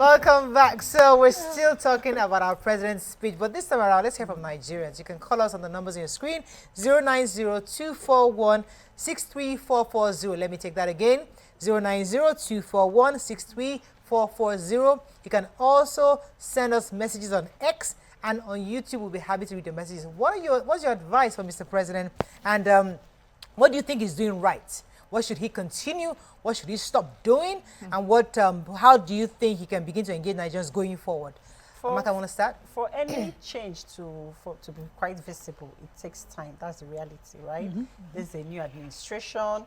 Welcome back. So we're still talking about our president's speech, but this time around, let's hear from Nigerians. You can call us on the numbers on your screen, 090-241-63440. Let me take that again, 090-241-63440. You can also send us messages on X, and on YouTube. We'll be happy to read your messages. What's your advice for Mr. President? And what do you think he's doing right? What should he continue? What should he stop doing? And what? How do you think he can begin to engage Nigerians going forward? Amaka, want to start? For any change to be quite visible, it takes time. That's the reality, right? This is a new administration.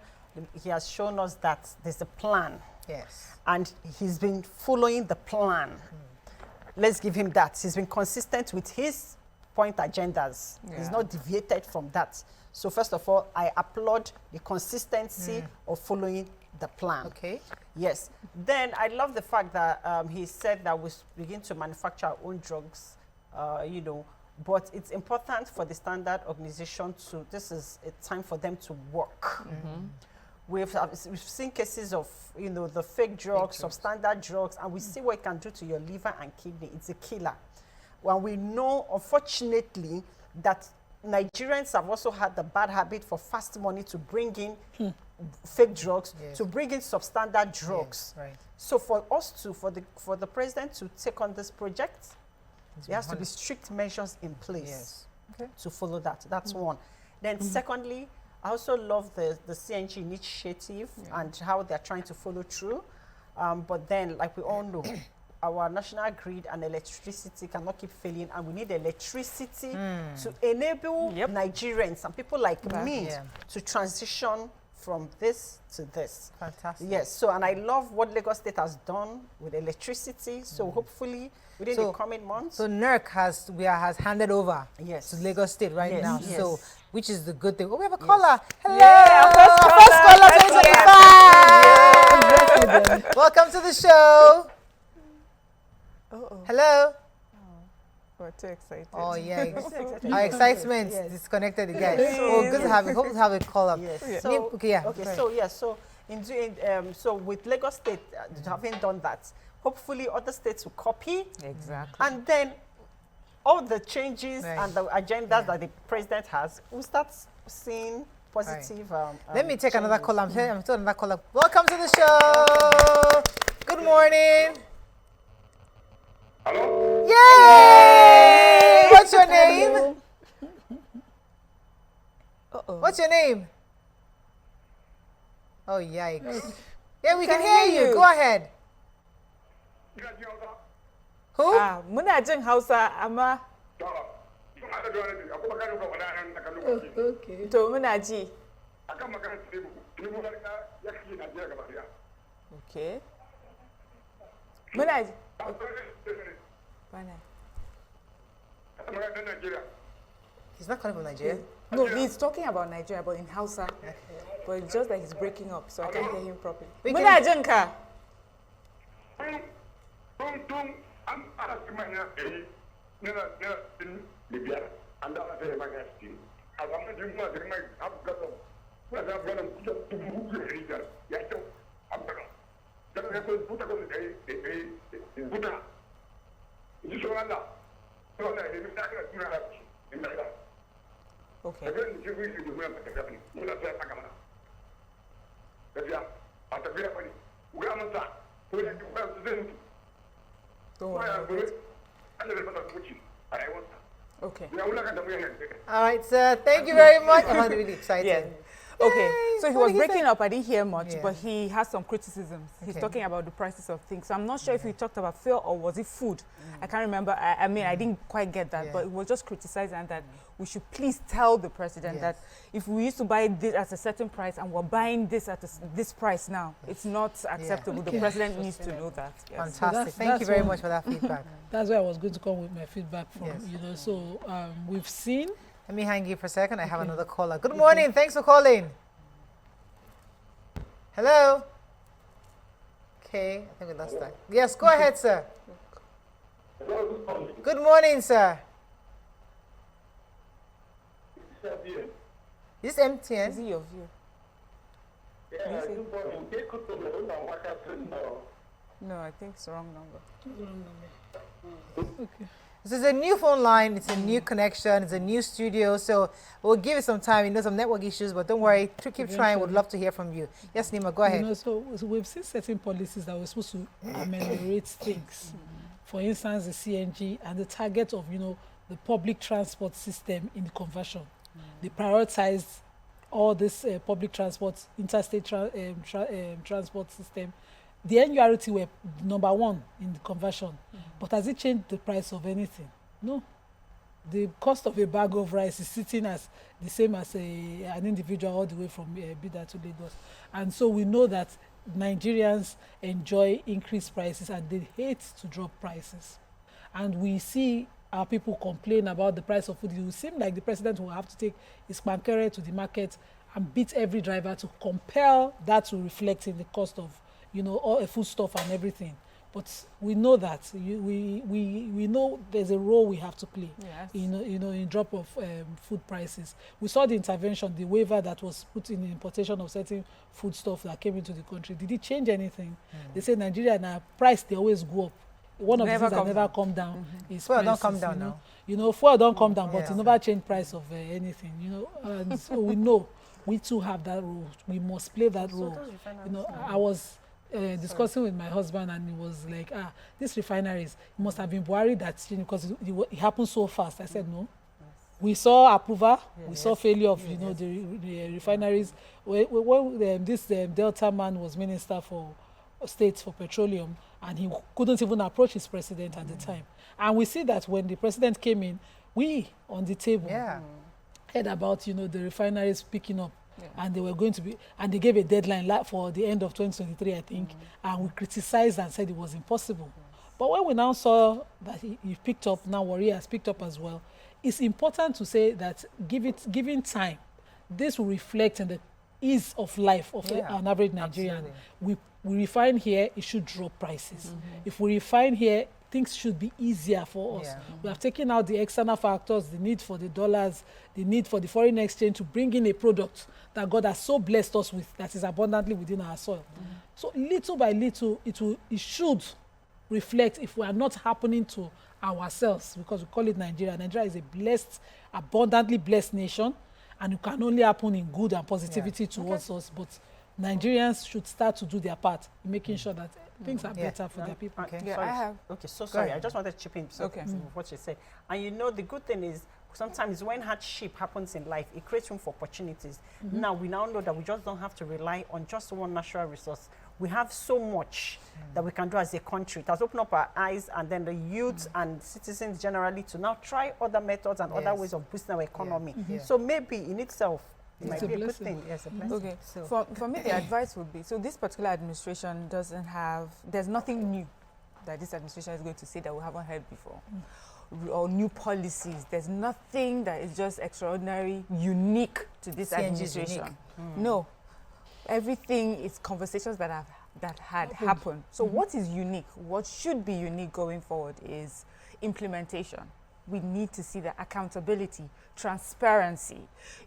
He has shown us that there's a plan. Yes. And he's been following the plan. Let's give him that. He's been consistent with his point agendas. Yeah. He's not deviated from that. So first of all, I applaud the consistency of following the plan. Okay. Yes. Then I love the fact that he said that we begin to manufacture our own drugs, you know, but it's important for the standard organization to, this is a time for them to work. We've seen cases of, you know, the fake drugs, substandard drugs, and we see what it can do to your liver and kidney. It's a killer. When we know, unfortunately, that Nigerians have also had the bad habit for fast money to bring in fake drugs, to bring in substandard drugs. Yes, right. So for us to, for the president to take on this project, there has to be strict measures in place to follow that. That's one. Then secondly, I also love the CNG initiative and how they're trying to follow through. But then, like we all know, our national grid and electricity cannot keep failing, and we need electricity to enable Nigerians and people like me to transition from this to this. Fantastic. Yes, so, and I love what Lagos State has done with electricity, so hopefully within the coming months. So NERC has handed over to Lagos State right now, so which is the good thing. Oh, we have a caller. Hello! Yeah, first caller, 2025! Welcome to the show. Hello? We're too excited. Oh, yeah. Our excitement disconnected again. Oh, good to have it. Hope to have a call up. Yes. So, so with Lagos State having done that, hopefully other states will copy. Exactly. And then all the changes and the agendas that the president has, we'll start seeing positive let me take another call. I'm taking another call. Welcome to the show. Good morning. Hello? Yay! What's your name? What's your name? Oh, yikes. Yeah, we can hear you. Go ahead. Who? Muna jin Hausa, amma. Okay. To muna ji. Okay. Muna ji. He's not calling from Nigeria. No, he's talking about Nigeria, but in Hausa. But it's just that he's breaking up, so I can't hear him properly. Muna jin ka. Okay. Okay. All right, sir. Thank you very much. I'm really excited. Yeah. Okay, Yay. so he was breaking up. I didn't hear much, but he has some criticisms. He's talking about the prices of things. So I'm not sure if he talked about fuel or was it food. I can't remember. I mean, I didn't quite get that, but it was just criticizing that we should please tell the president that if we used to buy this at a certain price and we're buying this at this price now, it's not acceptable. The president needs to know that. Yes. Fantastic. So Thank you very much for that feedback. That's where I was going to come with my feedback from. You know, so we've seen. Let me hang you for a second. I have another caller. Good morning. Thanks for calling. Hello? Okay, I think we lost that. Yes, go ahead, sir. Good morning, sir. This MTN? Is it your view? No, I think it's the wrong number. Okay. So it's a new phone line, it's a new connection, it's a new studio, so we'll give it some time. You know, some network issues, but don't worry, keep trying. We'd love to hear from you. Yes, Nima, go ahead. You know, so we've seen certain policies that were supposed to ameliorate things. For instance, the CNG and the target of, you know, the public transport system in the conversion. They prioritized all this public transport, interstate transport system. The NURT were #1 in the conversion, but has it changed the price of anything? No. The cost of a bag of rice is sitting as the same as an individual all the way from Bida to Lagos. And so we know that Nigerians enjoy increased prices and they hate to drop prices. And we see our people complain about the price of food. It will seem like the president will have to take his pankere to the market and beat every driver to compel that to reflect in the cost of, you know, all food stuff and everything. But we know that we know there's a role we have to play. Yes. You know, in drop of food prices. We saw the intervention, the waiver that was put in the importation of certain food stuff that came into the country. Did it change anything? They say Nigeria now price they always go up. One of the things that never come down is fuel prices. Don't come down now. You know, fuel don't come down, but it never change price of anything. You know, and so we know we too have that role. We must play that role. You know, I was discussing with my husband, and he was like, these refineries, it must have been worried that, you know, because it happened so fast. I said, no. We saw approval, we saw failure of, you know, the refineries. When this Delta man was Minister for State for Petroleum, and he couldn't even approach his president at the time. And we see that when the president came in, we on the table heard about, you know, the refineries picking up. And they were going to be, and they gave a deadline for the end of 2023, I think, and we criticized and said it was impossible. But when we now saw that he picked up, now Warrior has picked up as well, it's important to say that given time, this will reflect in the ease of life of an average Nigerian. We refine here, it should drop prices. If we refine here, things should be easier for us. We have taken out the external factors, the need for the dollars, the need for the foreign exchange to bring in a product that God has so blessed us with, that is abundantly within our soil. So little by little, it should reflect if we are not happening to ourselves, because we call it Nigeria. Nigeria is a blessed, abundantly blessed nation, and it can only happen in good and positivity towards us. But Nigerians should start to do their part in making sure that things are better for their people. Sorry, I just wanted to chip in what you said. And you know, the good thing is, sometimes when hardship happens in life, it creates room for opportunities. Now, we now know that we just don't have to rely on just one natural resource. We have so much that we can do as a country. It has opened up our eyes, and then the youth and citizens generally to now try other methods and other ways of boosting our economy. So maybe in itself, it might be a good thing. Yes, a blessing. Okay, so for me, the advice would be, so this particular administration doesn't have, there's nothing new that this administration is going to say that we haven't heard before. Or new policies. There's nothing that is just extraordinary, unique to this administration. No. Everything is conversations that had happened. So what is unique? What should be unique going forward is implementation. We need to see the accountability, transparency.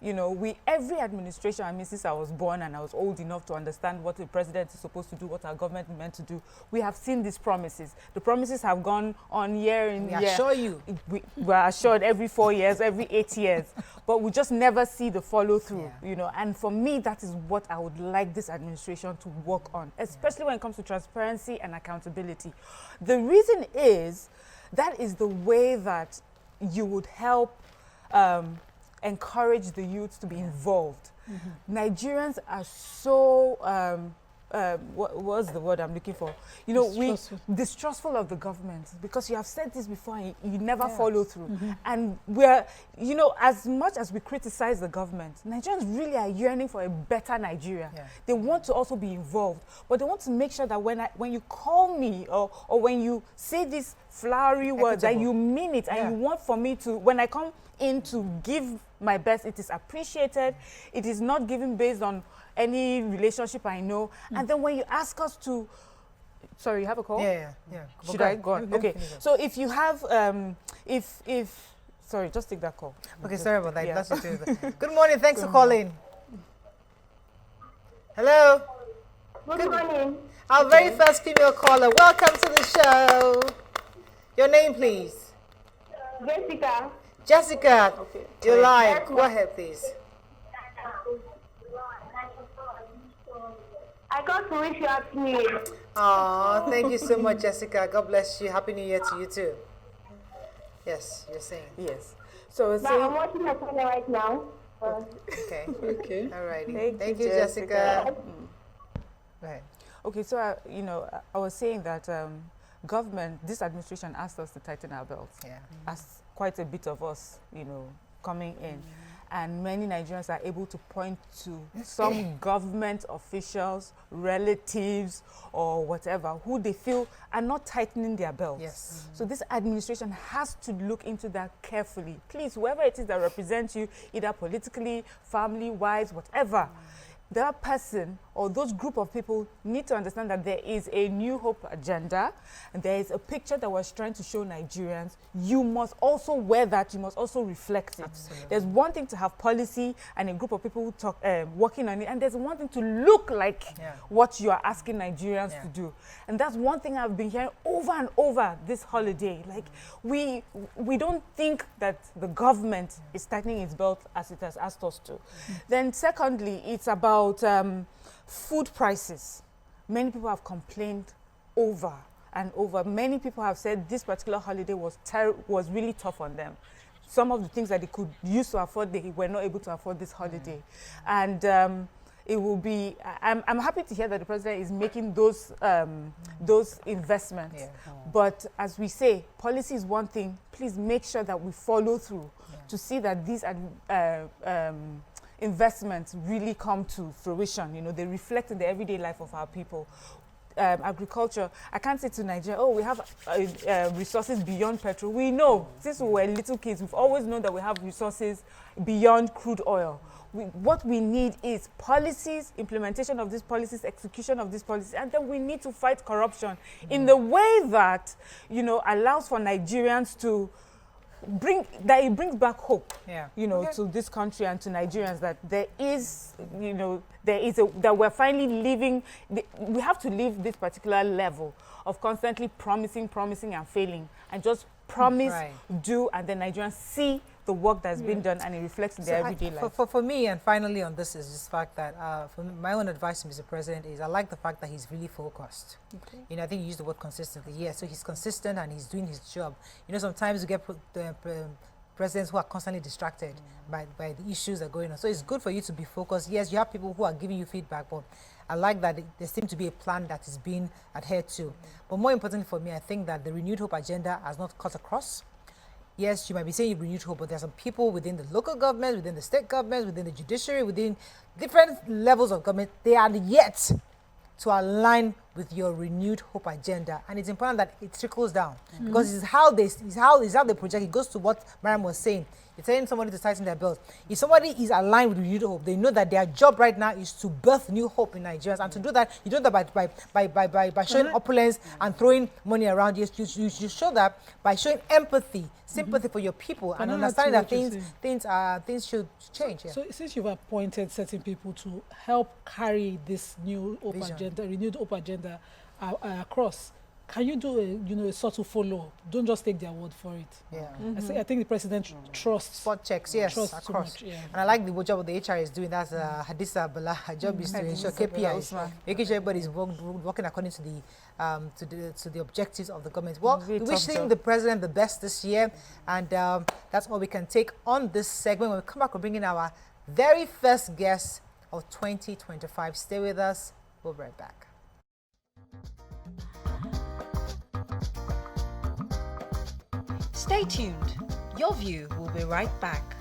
You know, every administration, I mean, since I was born and I was old enough to understand what the president is supposed to do, what our government is meant to do, we have seen these promises. The promises have gone on year in year. We assure you. We are assured every 4 years, every 8 years, but we just never see the follow through, you know. And for me, that is what I would like this administration to work on, especially when it comes to transparency and accountability. The reason is, that is the way that you would help encourage the youth to be involved. Nigerians are so, what's the word I'm looking for? You know, distrustful of the government, because you have said this before and you never follow through. And we're, you know, as much as we criticize the government, Nigerians really are yearning for a better Nigeria. They want to also be involved, but they want to make sure that when you call me or when you say these flowery words, that you mean it, and you want for me to, when I come in to give my best, it is appreciated. It is not given based on any relationship I know. And then when you ask us to, sorry, you have a call? Yeah. Should I go on? Okay. So if you have, sorry, just take that call. Okay, sorry about that. Good morning. Thanks for calling. Hello. Good morning. Our very first female caller. Welcome to the show. Your name, please. Jessica. Jessica, Okay. you're live. Go ahead, please. I got to wish you Happy New Year. Oh, thank you so much, Jessica. God bless you. Happy New Year to you too. Yes, you're saying. Yes. So But I'm watching my channel right now. Okay. Okay. All righty. Thank you, you, Jessica. Right. Okay, so I was saying that government, this administration asked us to tighten our belts. Yeah. As quite a bit of us, coming in. And many Nigerians are able to point to some government officials, relatives, or whatever, who they feel are not tightening their belts. Yes. So this administration has to look into that carefully. Please, whoever it is that represents you, either politically, family-wise, whatever, that person or those group of people need to understand that there is a New Hope agenda, and there is a picture that was trying to show Nigerians. You must also wear that, you must also reflect it. Absolutely. There's one thing to have policy and a group of people who talk, working on it, and there's one thing to look like what you are asking Nigerians to do. And that's one thing I've been hearing over and over this holiday. Like, we don't think that the government is tightening its belt as it has asked us to. Then secondly, it's about food prices. Many people have complained over and over. Many people have said this particular holiday was really tough on them. Some of the things that they could use to afford, they were not able to afford this holiday. And it will be, I'm happy to hear that the president is making those investments. But as we say, policy is one thing. Please make sure that we follow through to see that these investments really come to fruition. They reflect in the everyday life of our people. Agriculture, I can't say to Nigeria, oh, we have resources beyond petrol. We know, since we were little kids, we've always known that we have resources beyond crude oil. What we need is policies, implementation of these policies, execution of these policies, and then we need to fight corruption in the way that, allows for Nigerians to it brings back hope, to this country and to Nigerians, that there is, that we're finally living. We have to leave this particular level of constantly promising and failing, and just promise, do, and then Nigerians see the work that's been done and it reflects in their everyday life. For me, and finally on this, is this fact that for my own advice to Mr. President is I like the fact that he's really focused. I think you used the word consistently. Yeah, so he's consistent and he's doing his job. Sometimes you get presidents who are constantly distracted by the issues that are going on. So it's good for you to be focused. Yes, you have people who are giving you feedback, but I like that there seems to be a plan that is being adhered to. But more importantly for me, I think that the Renewed Hope agenda has not cut across. Yes, you might be saying you've renewed hope, but there are some people within the local government, within the state government, within the judiciary, within different levels of government, they are yet to align with your renewed hope agenda. And it's important that it trickles down, because it's how they project. It goes to what Mariam was saying. You're telling somebody to tighten their belt. If somebody is aligned with renewed hope, they know that their job right now is to birth new hope in Nigerians. And to do that, you do that by showing opulence and throwing money around. You show that by showing empathy, sympathy for your people, and understanding that things should change. So since you've appointed certain people to help carry this new hope agenda, renewed hope agenda across, can you do a sort of follow? Don't just take their word for it. Yeah. I think the president trusts. Spot checks, yes, trusts across. too much, yeah. And I like the job the HR is doing. That's Hadisa Bala. Her job is to ensure KPIs, making sure everybody is working according to the objectives of the government. Well, we wishing the president the best this year, and that's all we can take on this segment. When we come back, we're bringing our very first guest of 2025. Stay with us. We'll be right back. Stay tuned. Your View will be right back.